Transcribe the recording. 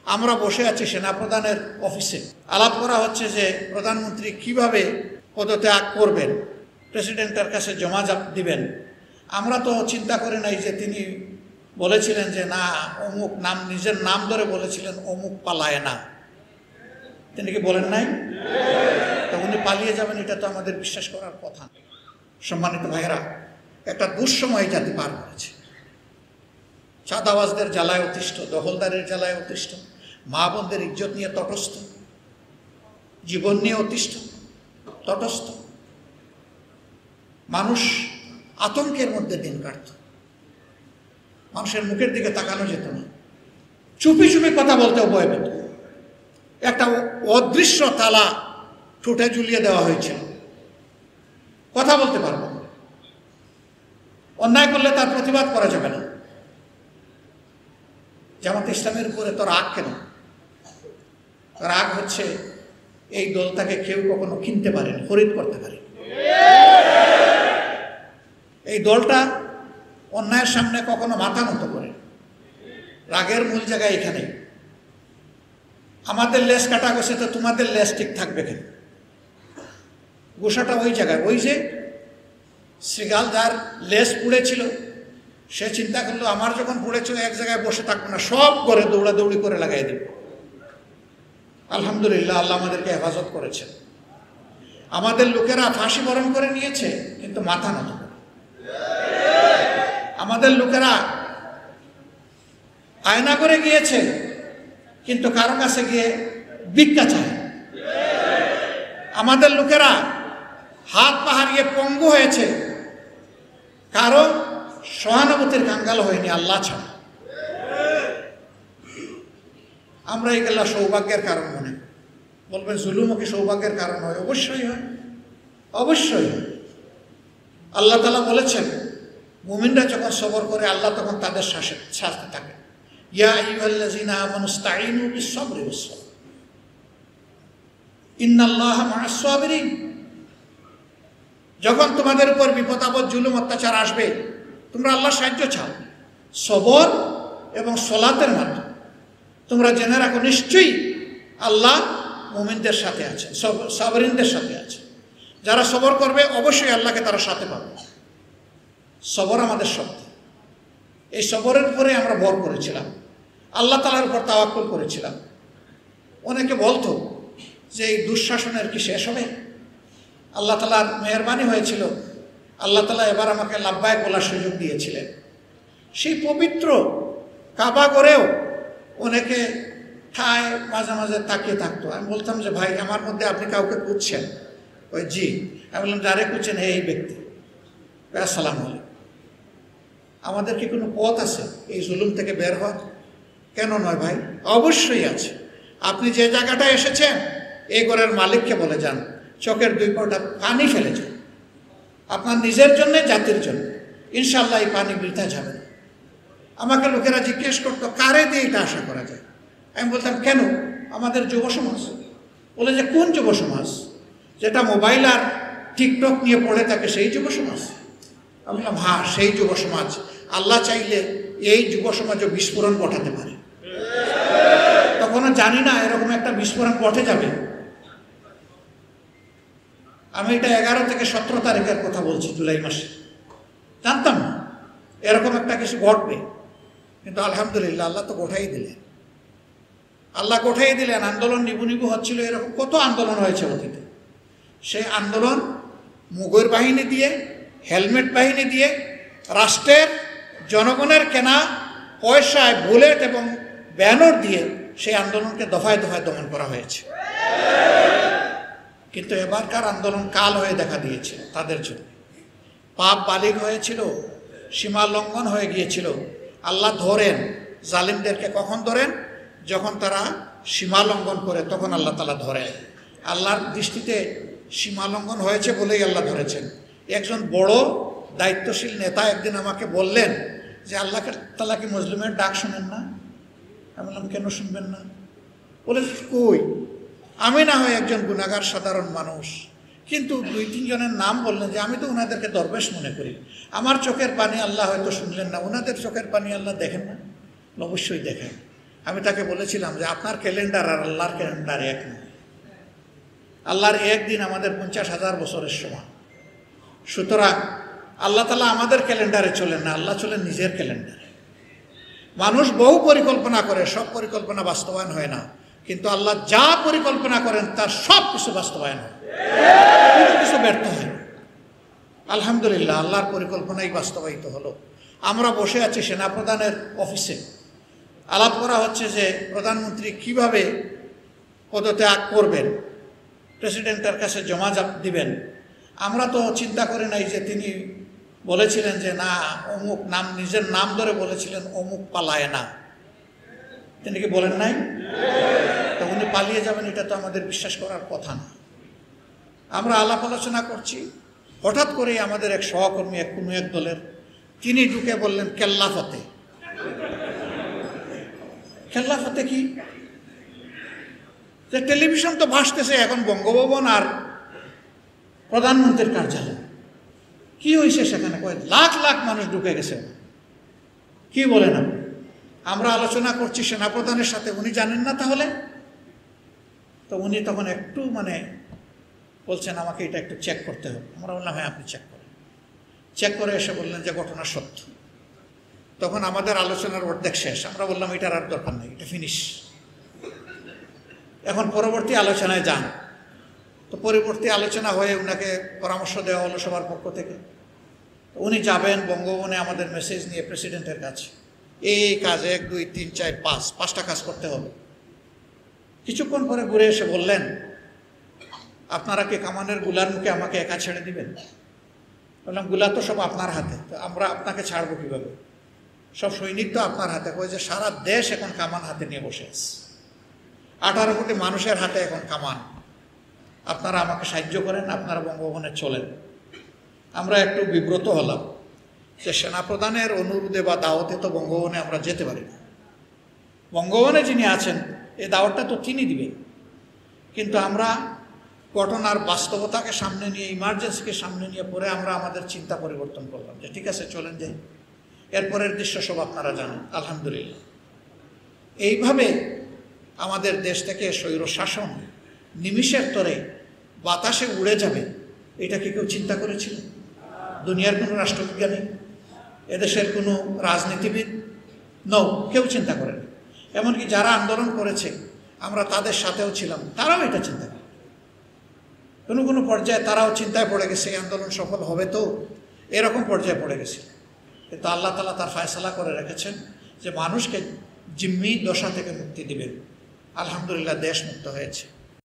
আমরা বসে আছি সেনাপ্রধানের অফিসে, আলাপ করা হচ্ছে যে প্রধানমন্ত্রী কিভাবে পদত্যাগ করবেন, প্রেসিডেন্টের কাছে জমা দিবেন। আমরা তো চিন্তা করি নাই যে তিনি বলেছিলেন যে না অমুক নাম, নিজের নাম ধরে বলেছিলেন অমুক পালায় না। তিনি কি বলেন নাই? তো উনি পালিয়ে যাবেন এটা তো আমাদের বিশ্বাস করার কথা। সম্মানিত ভাইয়েরা, একটা দুঃসময় জাতি পার করেছে। চাঁদাবাজদের জ্বালায় অতিষ্ঠ, দখলদারের জ্বালায় অতিষ্ঠ, মা বোনদের ইজ্জত নিয়ে তটস্থ, জীবন নিয়ে অতিষ্ঠ, তটস্থ। মানুষ আতঙ্কের মধ্যে দিন কাটত, মানুষের মুখের দিকে তাকানো যেত না, চুপি চুপি কথা বলতেও ভয় পেত। একটা অদৃশ্য তালা ঠোঁটে ঝুলিয়ে দেওয়া হয়েছিল, কথা বলতে পারবো না, অন্যায় করলে তার প্রতিবাদ করা যাবে না। জামাত ইসলামের উপরে তো রাগ কেন? রাগ হচ্ছে এই দলটাকে কেউ কখনো কিনতে পারেন, খরিদ করতে পারে। এই দলটা অন্যায়ের সামনে কখনো মাথা নত করে। রাগের মূল জায়গায় এখানে। আমাদের লেজ কাটা গেছে তো তোমাদের লেজ ঠিক থাকবে কেন? গোসাটা ওই জায়গায়। ওই যে শ্রীগাল যার লেজ পুড়েছিল, সে চিন্তা করলো আমার যখন পুড়েছিল এক জায়গায় বসে থাকবো না, সব করে দৌড়াদৌড়ি করে লাগাই দেব। আলহামদুলিল্লাহ, আল্লাহ আমাদেরকে হেফাজত করেছেন। আমাদের লোকেরা ফাঁসি বরণ করে নিয়েছে কিন্তু মাথা নত করে। আমাদের লোকেরা আয়না করে গিয়েছে কিন্তু কারো কাছে গিয়ে ভিক্ষা চায়। আমাদের লোকেরা হাত পা হারিয়ে পঙ্গু হয়েছে, কারো সহানুভূতির কাঙ্গাল হয়নি আল্লাহ ছাড়া। আমরা এগুলা সৌভাগ্যের কারণ মনে বলবেন, জুলুমও কি সৌভাগ্যের কারণ হয়? অবশ্যই হয়, অবশ্যই হয়। আল্লাহ তাআলা বলেছেন মুমিনরা যখন সবর করে আল্লাহ তখন তাদের সাথে থাকে। ইয়া আইয়ুহাল্লাযীনা আমানু ইসতাঈনু বিস-সাবরি ওয়াস-সালাহ ইন্নাল্লাহা মা'আস সাবিরিন। যখন তোমাদের উপর বিপদ আপদ জুলুম অত্যাচার আসবে তোমরা আল্লাহর সাহায্য চাও সবর এবং সালাতের মাধ্যমে। তোমরা জেনে রাখো নিশ্চয়ই আল্লাহ মুমিনদের সাথে আছে, সাবরিনদের সাথে আছে। যারা সবর করবে অবশ্যই আল্লাহকে তারা সাথে পাবে। সবর আমাদের শক্তি। এই সবরের উপরে আমরা ভর করেছিলাম, আল্লাহ তাআলার উপর তাওয়াক্কুল করেছিলাম। অনেকে বলতো যে এই দুঃশাসনের কি শেষ হবে? আল্লাহ তাআলার মেহেরবানি হয়েছিল, আল্লাহ তাআলা এবার আমাকে লাব্বাইক বলার সুযোগ দিয়েছিলেন। সেই পবিত্র কাবা করেও অনেকে ঠায় মাঝে মাঝে তাকিয়ে থাকতো। আমি বলতাম যে ভাই আমার মধ্যে আপনি কাউকে খুঁজছেন? ওই জি। আমি বললাম যারে খুঁজছেন এই ব্যক্তি। আসসালামু আলাইকুম। আমাদের কি কোনো পথ আছে এই জুলুম থেকে বের হওয়ার? কেন নয় ভাই, অবশ্যই আছে। আপনি যে জায়গাটায় এসেছেন এই ঘরের মালিককে বলে যান চোখের দুই ফোঁটা পানি ফেলে যান, আপনার নিজের জন্যে, জাতির জন্য। ইনশাআল্লাহ এই পানি বৃথা যাবে না। আমাকে লোকেরা জিজ্ঞেস করতো কারে দিয়ে এটা আশা করা যায়? আমি বলতাম কেন? আমাদের যুব সমাজ। বলে যে কোন যুব সমাজ? যেটা মোবাইল আর টিকটক নিয়ে পড়ে থাকে সেই যুব সমাজ? আমি বললাম হ্যাঁ, সেই যুব সমাজ। আল্লাহ চাইলে এই যুব সমাজও বিস্ফোরণ ঘটাতে পারে। তখনও জানি না এরকম একটা বিস্ফোরণ ঘটে যাবে। আমি এটা 11 থেকে 17 তারিখের কথা বলছি, জুলাই মাসে। জানতাম না এরকম একটা কিছু ঘটবে, কিন্তু আলহামদুলিল্লাহ আল্লাহ তো ঘটাই দিলেন। আল্লাহ ঘটাই দিলেন। আন্দোলন নিবু নিবু হচ্ছিল, এরকম কত আন্দোলন হয়েছে অতীতে। সেই আন্দোলন মুঘল বাহিনী দিয়ে, হেলমেট বাহিনী দিয়ে, রাষ্ট্রের জনগণের কেনা পয়সায় বুলেট এবং ব্যানার দিয়ে সেই আন্দোলনকে দফায় দফায় দমন করা হয়েছে। কিন্তু এবারকার আন্দোলন কাল হয়ে দেখা দিয়েছে তাদের জন্য। পাপ বালিগ হয়েছিল, সীমা লঙ্ঘন হয়ে গিয়েছিল। আল্লাহ ধরেন জালিমদেরকে। কখন ধরেন? যখন তারা সীমা লঙ্ঘন করে, তখন আল্লাহ তাআলা ধরেন। আল্লাহর দৃষ্টিতে সীমা লঙ্ঘন হয়েছে বলেই আল্লাহ ধরেছেন। একজন বড় দায়িত্বশীল নেতা একদিন আমাকে বললেন যে আল্লাহ তাআলা কি মুসলিমের ডাক শোনেন না? আমি বললাম কেন শুনবেন না? বলে কই, আমি না হয় একজন গুনাহগার সাধারণ মানুষ, কিন্তু 2-3 জনের নাম বললেন যে আমি তো ওনাদেরকে দরবেশ মনে করি। আমার চোখের পানি আল্লাহ হয়তো শুনলেন না, ওনাদের চোখের পানি আল্লাহ দেখেন না? অবশ্যই দেখেন। আমি তাকে বলেছিলাম যে আপনার ক্যালেন্ডার আর আল্লাহর ক্যালেন্ডার এক নয়। আল্লাহর একদিন আমাদের 50,000 বছরের সমান। সুতরাং আল্লাহ তাআলা আমাদের ক্যালেন্ডারে চলেন না, আল্লাহ চলেন নিজের ক্যালেন্ডারে। মানুষ বহু পরিকল্পনা করে, সব পরিকল্পনা বাস্তবায়ন হয় না, কিন্তু আল্লাহ যা পরিকল্পনা করেন তার সব কিছু বাস্তবায়ন হয়, কোনো কিছু ব্যর্থ হয় না। আলহামদুলিল্লাহ, আল্লাহর পরিকল্পনাই বাস্তবায়িত হলো। আমরা বসে আছি সেনাপ্রধানের অফিসে, আলাপ করা হচ্ছে যে প্রধানমন্ত্রী কিভাবে পদত্যাগ করবেন, প্রেসিডেন্টের কাছে জমা দিবেন। আমরা তো চিন্তা করি নাই যে তিনি বলেছিলেন যে না অমুক নাম, নিজের নাম ধরে বলেছিলেন অমুক পালায় না। তিনি কি বলেন নাই? তো উনি পালিয়ে যাবেন এটা তো আমাদের বিশ্বাস করার কথা না। আমরা আলাপ আলোচনা করছি, হঠাৎ করেই আমাদের এক সহকর্মী কোনো এক দলের তিনি ঢুকে বললেন কেল্লা ফতে। কেল্লা ফতে কি? যে টেলিভিশন তো ভাসতেছে এখন বঙ্গভবন আর প্রধানমন্ত্রীর কার্যালয়, কি হয়েছে সেখানে? লাখ লাখ মানুষ ঢুকে গেছে। কি বলেন আপনি? আমরা আলোচনা করছি সেনাপ্রধানের সাথে, উনি জানেন না তাহলে? তো উনি তখন একটু বলছেন আমাকে এটা একটু চেক করতে হবে। আমরা বললাম হ্যাঁ আপনি চেক করেন। চেক করে এসে বললেন যে ঘটনা সত্য। তখন আমাদের আলোচনার অর্ধেক শেষ। আমরা বললাম এটার আর দরকার নেই, এটা ফিনিশ, এখন পরবর্তী আলোচনায় যান। তো পরবর্তী আলোচনা হয়ে ওনাকে পরামর্শ দেওয়া হলো সবার পক্ষ থেকে। উনি যাবেন বঙ্গভবনে আমাদের মেসেজ নিয়ে প্রেসিডেন্টের কাছে, এই কাজ 1 2 3 4 5 5টা কাজ করতে হবে। কিছুক্ষণ পরে ঘুরে এসে বললেন আপনারা কি কামানের গুলার মুখে আমাকে একা ছেড়ে দিবেন? বললাম গুলা তো সব আপনার হাতে, তো আমরা আপনাকে ছাড়বো কীভাবে? সব সৈনিক তো আপনার হাতে। কয়ে যে সারা দেশ এখন কামান হাতে নিয়ে বসে আছে, 18 কোটি মানুষের হাতে এখন কামান। আপনারা আমাকে সাহায্য করেন, আপনারা বঙ্গভবনে চলেন। আমরা একটু বিব্রত হলাম যে সেনাপ্রধানের অনুরোধে বা দাওয়াতে তো বঙ্গভবনে আমরা যেতে পারি না। বঙ্গভবনে যিনি আছেন এই দাওয়াতটা তো তিনি দিবেন, কিন্তু আমরা ঘটনার বাস্তবতাকে সামনে নিয়ে, ইমার্জেন্সিকে সামনে নিয়ে পরে আমরা আমাদের চিন্তা পরিবর্তন করলাম যে ঠিক আছে চলেন যাই, এরপরের দৃশ্য সব আপনারা জানেন। আলহামদুলিল্লাহ, এইভাবে আমাদের দেশ থেকে স্বৈর শাসন নিমিষের তরে বাতাসে উড়ে যাবে, এটা কি কেউ চিন্তা করেছিল? দুনিয়ার কোনো রাষ্ট্রবিজ্ঞানী, এদেশের কোনো রাজনীতিবিদ কেউ চিন্তা করেনি। এমনকি যারা আন্দোলন করেছে আমরা তাদের সাথেও ছিলাম, তারাও এটা চিন্তা করে কোনো পর্যায়ে তারাও চিন্তায় পড়ে গেছে এই আন্দোলন সফল হবে তো, এরকম পর্যায়ে পড়ে গেছে। কিন্তু আল্লাহ তাআলা তার ফয়সালা করে রেখেছেন যে মানুষকে জিম্মি দশা থেকে মুক্তি দিবেন। আলহামদুলিল্লাহ, দেশ মুক্ত হয়েছে।